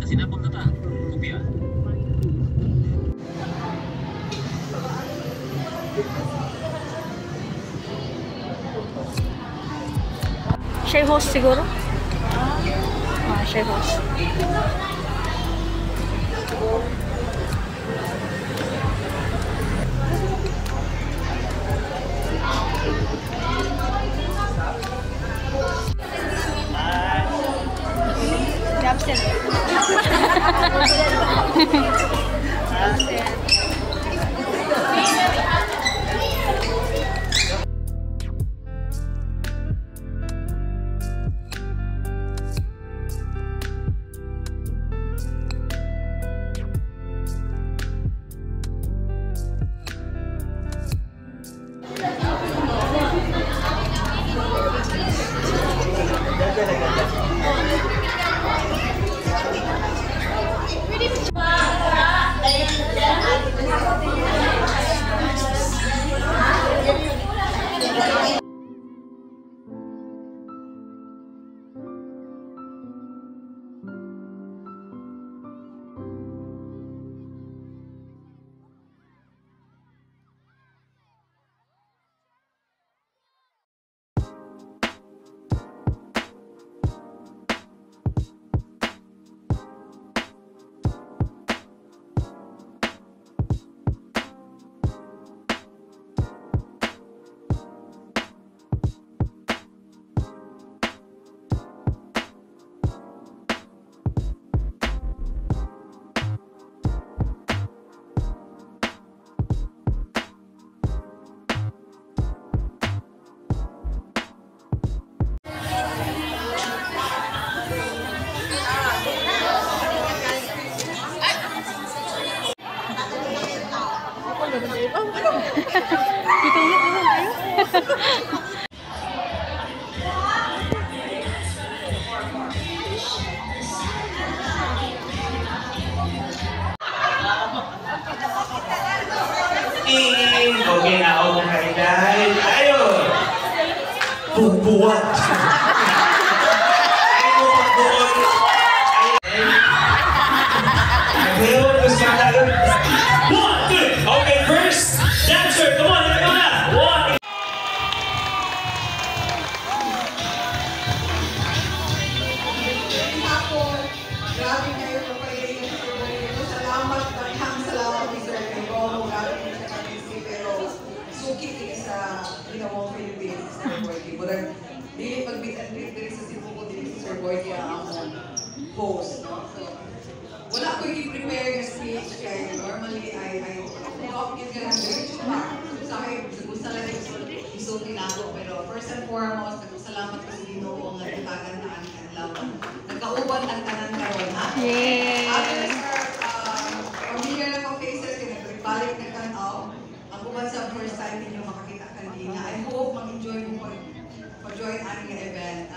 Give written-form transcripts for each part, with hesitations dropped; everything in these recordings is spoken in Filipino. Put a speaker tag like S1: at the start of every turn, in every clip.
S1: sinabang na ta. Kopya.
S2: Siya host siguro? Siya host. Absent.
S3: Okay na ako na dahil tayo pagbuwat. Tayo pagbuwat. One, two. Okay, first dancer. Come on, come on. One.
S4: Grabe kayo kapag salamat, salamat Mr. Kaigo, grabe sa kanisi, pero suki din sa ginawang Philippines, Sir Boyki. Murag, dili pag-meet and greet din sa Cebu ko din si Sir Boyki ang host. No? So, wala ko i-prepare yung speech kaya normally I talk yun ka ng direct pa. Sa akin, gusto lang isuti na ako, pero first and foremost, nagpasalamat ko sa Ginoo nga itagan na ang kanlaw. Nagkauban ang tanan karon ha?
S2: Yay!
S4: Others are familiar na mga faces, kaya nagbalik na tanaw. Ang uban sa first time ninyo makakita kanina. I hope mag-enjoy mo mag-join ating event.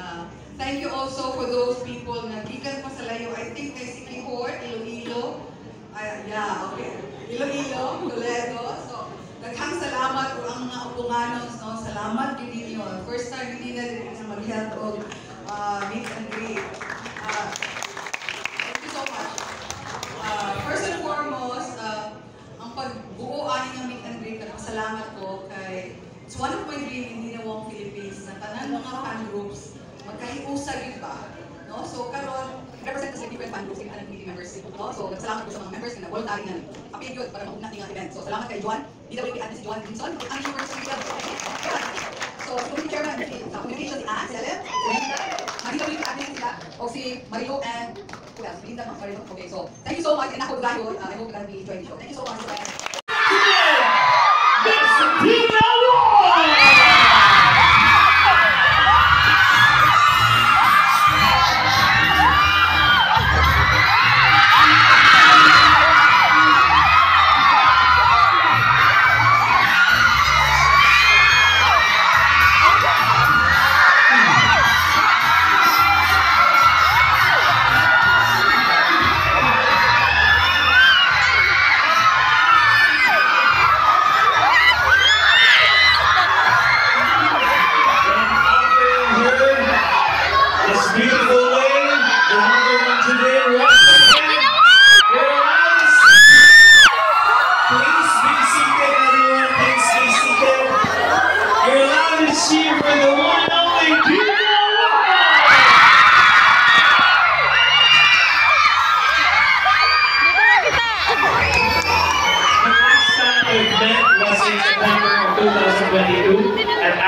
S4: Thank you also for those people na gikan pa sa layo. I think kay Sikihor, Iloilo. Yeah, okay. Iloilo, Toledo. So, daghang salamat po ang mga upunganos. No? Salamat din ninyo. First time hindi na din sa mag-health o meet and greet. Thank you so much. First and foremost, ang pagbuo aning ng meet and greet, nagpasalamat ko kay it's one of my dream in Ginawang Philippines na tanan mga fan groups magkahiusag yun ba? No? So karon represent sa different fan groups in anong community members. No? So salamat ko sa mga members na voluntary na appeal yun para maugna ng event. So salamat kay Juan, DWP admin si Juan Grimson, ang University of So community chairman, sa communication si Anne, Selem, DWP admin sila, o si Marilo and who else? Linda, Marilo. Okay, so thank you so much and ako gayon. I hope you can be enjoying the show. Thank you so much.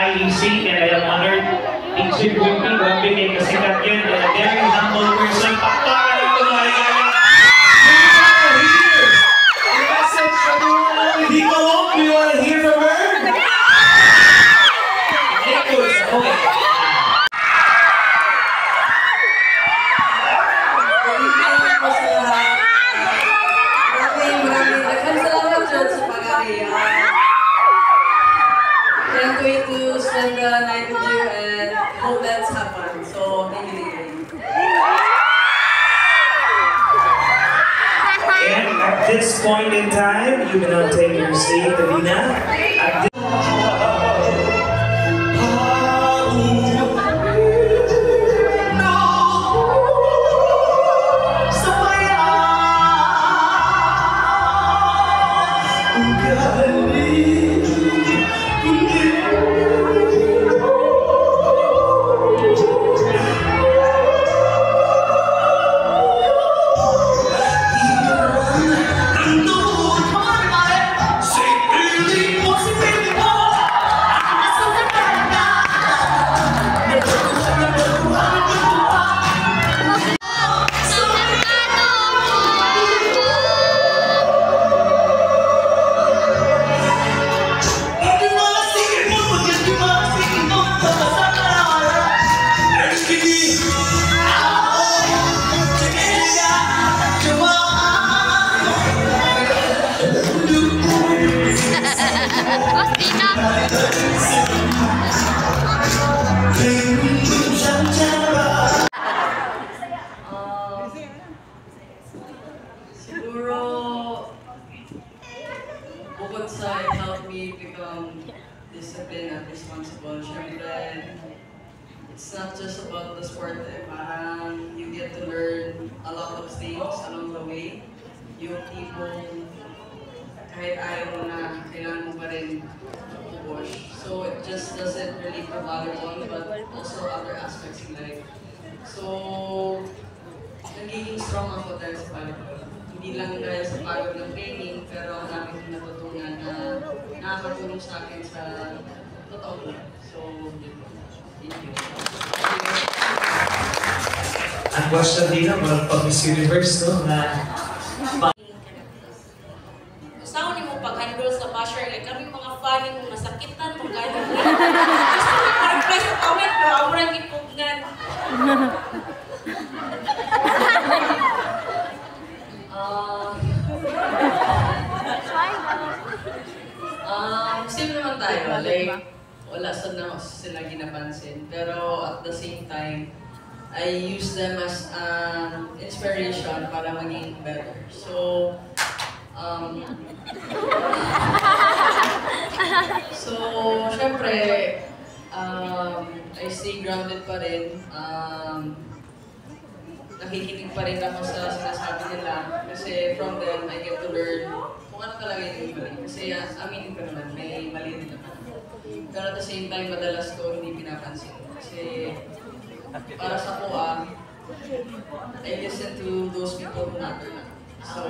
S3: IEC, and I am honored. Teacher Grumpy, grabe kayo kasikat yan. And a very humble person. Pakpakan ito mga ligaya. Here! The message from the one and only Dico Wong. Do you want to hear from her? Okay.
S1: Can't wait to spend the night with you and hope that's happen. So, thank you.
S3: And at this point in time, you can now take your seat, Davina. At this
S1: Siguro, bukod sa it helped me become disciplined and responsible, syempre, it's not just about the sport, parang you get to learn a lot of things along the way. Yung tipong kahit ayaw mo na, kailangan mo pa rin push. So it just doesn't really for volleyball, but also other aspects in life. So, nagiging strong ako dahil sa volleyball. Hindi lang dahil sa pagod ng training, pero ang dami kong natutunan na nakakatulong sa akin sa totoo ko. So, thank you.
S3: ang question din naman pag Miss Universe, no? Na
S5: Saan ni mo pag-handle sa basher? Like kami mga fan mo nasakitan mo gano'n. Gusto ko ma-reply sa comment pero ako rin ipugnan.
S1: Same naman tayo. Like, wala sila ginapansin. Pero at the same time, I use them as inspiration para maging better. So, syempre, I stay grounded pa rin. Nakikinig pa rin ako sa sinasabi nila. Kasi from them, I get to learn kung ano talaga yung mali. Kasi aminin ko naman, may mali rin naman. Pero at the same time, madalas ko hindi pinapansin. Kasi para sa kuha, I listen to those people who matter na. So,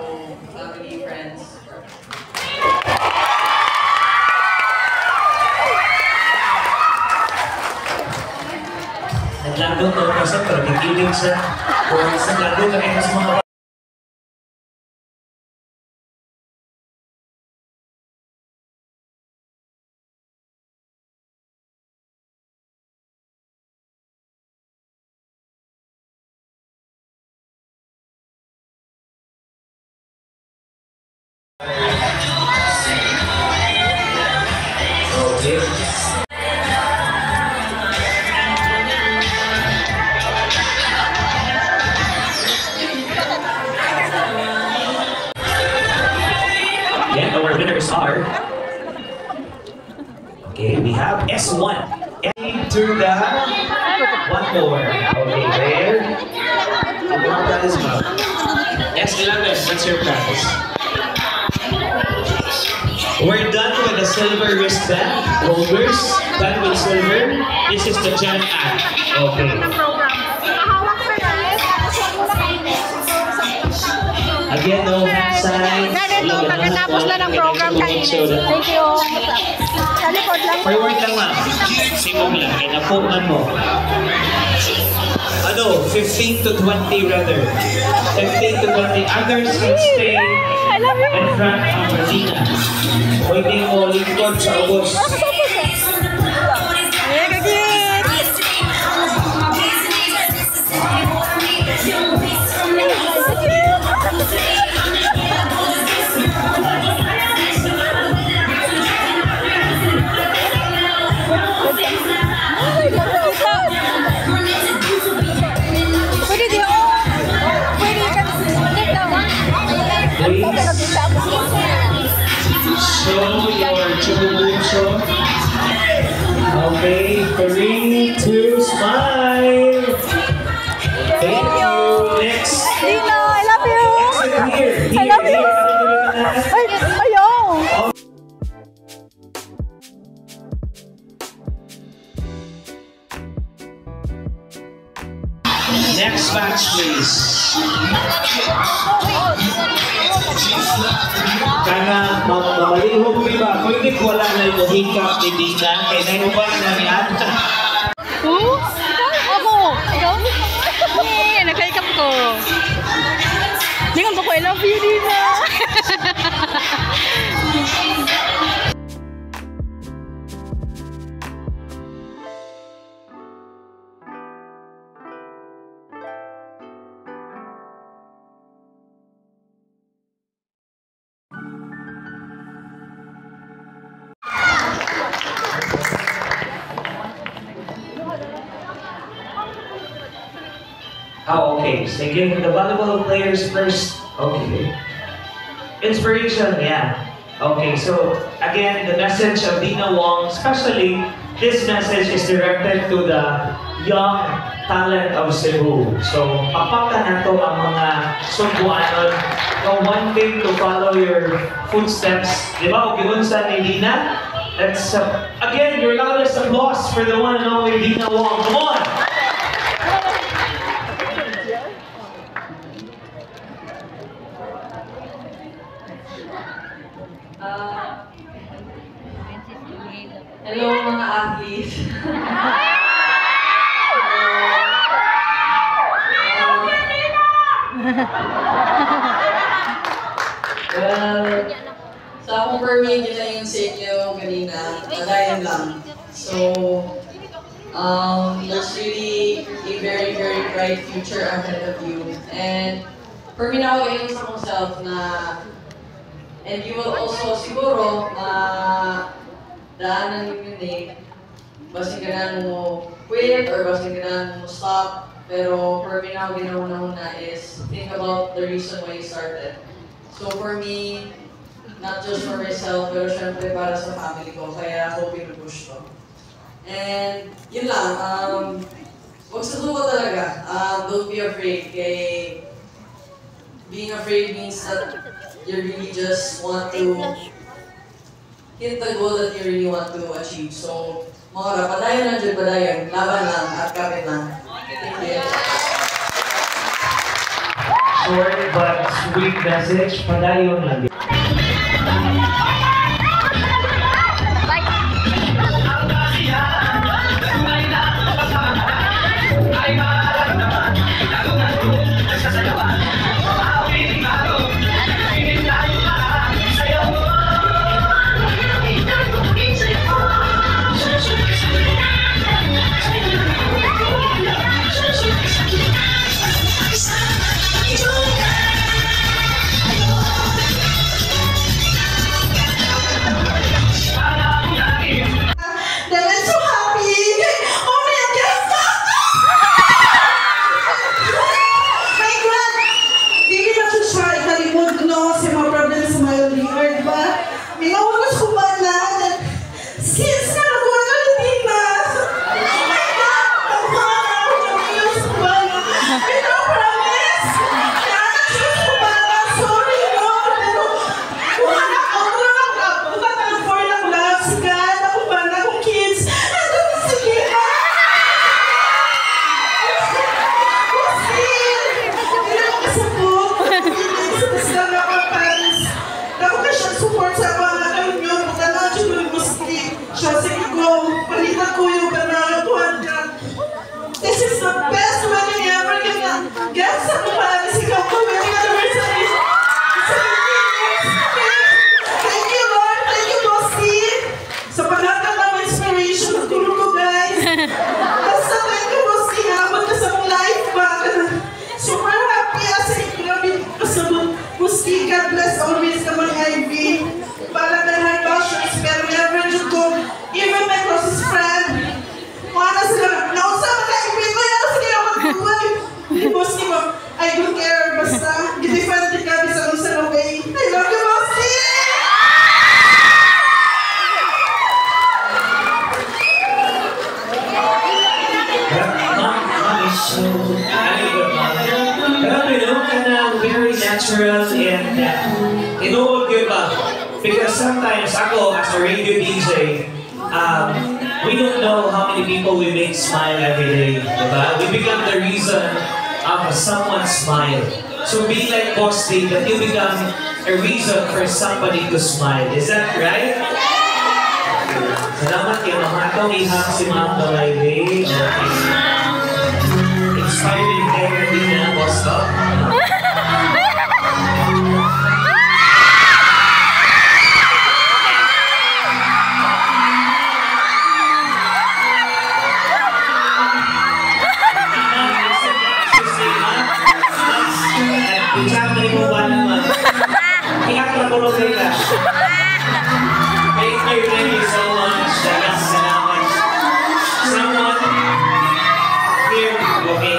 S1: family, friends.
S3: naglaro to kasi pero kikilig sa words na laro kaya sa mga our winners are, okay, we have S1. To the one more. Okay, there. S11, what's your prize? We're done with the silver wristband holders. Done with silver. This is the Gen Act. Okay. Again, no hand signs.
S2: Ganito, pagkatapos na ng program kanina. Thank you. Sa likod lang.
S3: Forward lang ma'am. Simog lang. Inapunan mo. Ano? 15 to 20 rather. 15 to 20. Others can stay
S2: I love you.
S3: in front of Martina. Waiting mo lingkod sa ubos.
S2: Yeah, kagit. Pwede di ako. Pwede ka
S3: Show your chububunso. Okay, 3, 2, smile. Thank you. Next.
S2: Dino, I love you.
S3: Here.
S2: I love you. Ay, ayaw.
S3: Next batch, please. Kana mamalihog mo ba? Pwede ko wala na yung hikap ni Dina. Kaya na yung ba na ni Ata?
S2: Ako. Ikaw? Yeah, nakaikap ko. Hindi nga ba ko I love you, Dina.
S3: Oh, okay. So give the volleyball players first. Okay. Inspiration, yeah. Okay, so again, the message of Dina Wong, especially this message is directed to the young talent of Cebu. So, papakan na to ang mga Cebuanon na wanting to follow your footsteps. Di ba? Kung giunsa ni Dina, that's, again, your loudest applause for the one and only Dina Wong. Come on!
S1: Hello mga athletes. Well, sa akong permit, yun lang yung sa inyo kanina. Padayan lang. So, there's really a very, very bright future ahead of you. And for me now, ngayon sa akong self na, and you will also siguro daanan yung unique, basing ka mo quit or basing ka mo stop. Pero for me now, ginauna is think about the reason why you started. So for me, not just for myself, pero syempre para sa family ko, kaya ako pinupush to. And yun lang, huwag sa duwa talaga. Don't be afraid. Kay being afraid means that you really just want to hit the goal that you really want to achieve. So, mga padayon lang dyan, padayon. Laban lang at kapit lang. Thank you.
S3: Short but sweet message, padayon lang. natural and inuod yun ba? Because sometimes ako, as a radio DJ, we don't know how many people we make smile every day, diba? We become the reason of someone's smile. So be like Boss Dave, that you become a reason for somebody to smile. Is that right? Salamat kayo. Mahatong ihang si Ma'am Dolaybe. Inspiring everything na, Boss Dog. Thank you so much. Salamat. Someone here, okay,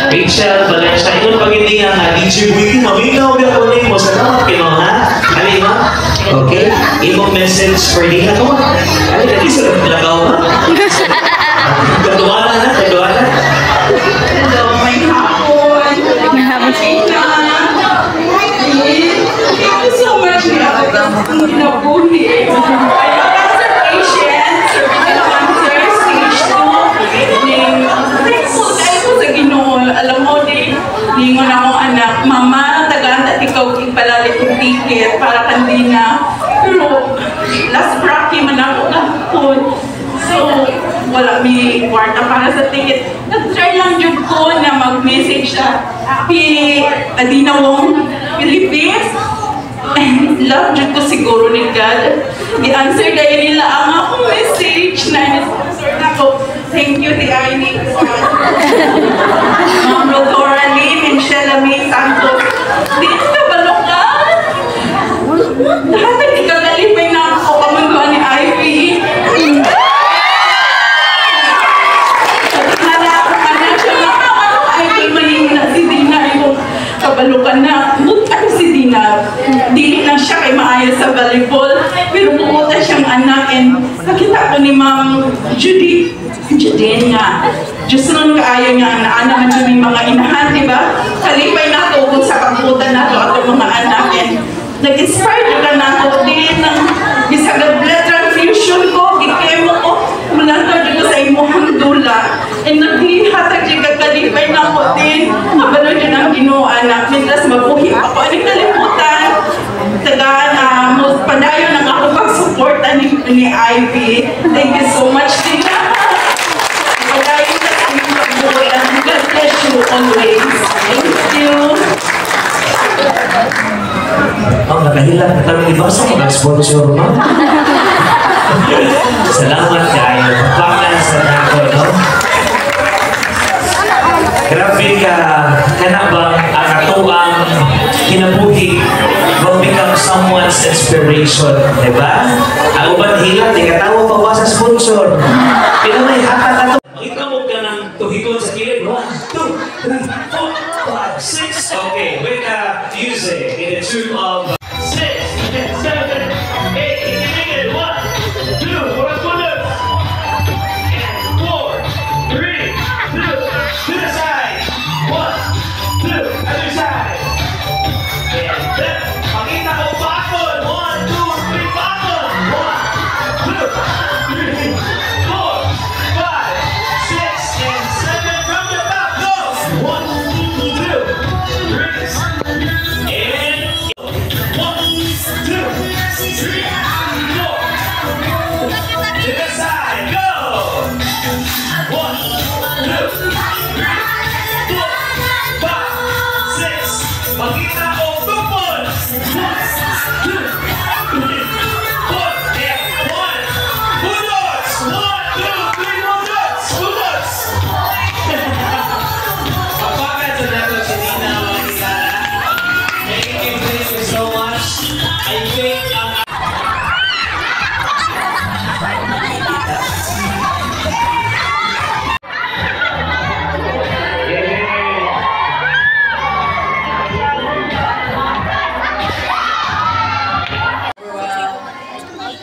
S3: Rachel Valencia, ito na pag-ibig nga DJ Wiki, maminaw biya ko na mo. Salamat kayo, ha? Alin, ha? Okay? Imong message for di na ko. Alin, hindi sila nalagaw, ha? Kaduana na, kaduana.
S4: Hello, may hapon.
S2: May hapon.
S4: Thank you so much. Nabuhi. Cancer patients, cancer stage 2. Thankful tayo po sa Ginoo. Alam mo, ningon akong anak, Mama, tagaan ikaw ipalalit yung ticket para kandina. Pero, last bracket man ako kahapon. So, wala may kwarta para sa ticket. Nag-try lang yun ko na mag-message sa Adinawong Philippines. And love yun ko siguro ni God. I-answer kayo nila ang akong message na sponsor na ko. Thank you, the Aini. Ma'am Rodora Lynn and Sheila May Santos. Di ka balok ka? Lahat ang ikagalipay na ako kamunduan ni Ivy. Kabalukan na, ano si Dina, dili na siya kay maayos sa volleyball, pero pumunta siyang anak and nakita ko ni Ma'am Judine nga. Diyos nun kaayo niya na anak na may mga inahan, di ba? Kalipay na ito kung sa pagputan na ito at mga anak and nag-inspire ka na ako din ng bisagad blood transfusion ko, gikemo ko, mulantag dito sa imuhang dula. And naghihatag dito kalipay na ako din. Kabalo dyan ang Ginoo anak. Mientras mabuhi ako. Anong kalimutan? Tagaan, padayon ang ako pag-supportan ni Ivy. Thank you so much, Tina. Padayon sa aming pagbuhay. God bless you always. Thank you.
S3: Oh, nakahilang na kami iba sa mga sponsor mo. Salamat kayo. Baklan sa nako, no? Grabe ka, kana ba ang ato ato ang kinabuhi will become someone's inspiration, di ba? Ang uban hilat, di katawa pa ba sa sponsor? Pero may hata ka to. Makita mo ka ng tuhikon sa kilid. 1, 2, 3, 4, 5, 6. Okay, with the music in the tune of 6, 7, 8, 1, 2, 4, 3, 2, to the side. 1, 2, other side. And then, pakita ko bakon. 1, 2, 3, bakon. 1, 2, 3, 4, 5, 6, and 7 from the back. Go! 1, 2, 3, and 1, 2, 3, 4. To the side. Go! 1, 2, 3, 4, 5, 6. Pakita ko tupon. 1, 2, 3, 4, and 1. Bulldogs! 1, 2, 3, bulldogs! Bulldogs! Apakan sa dato si Nina Marisara. Thank you so much. I think ang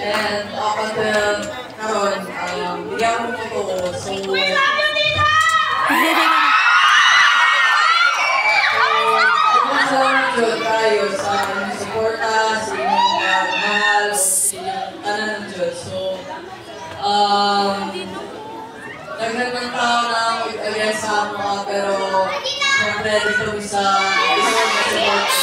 S1: And up until karon, bigyan mo ko to. So, salamat yun tayo sa inyong suporta, sa inyong mahal, sa inyong tanan ng Diyos. So, dagdag ng tao na mag-against sa mga, pero siyempre dito sa isang support.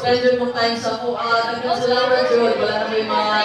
S1: Spend mo time sa kuha. Salamat yun. Wala na may mga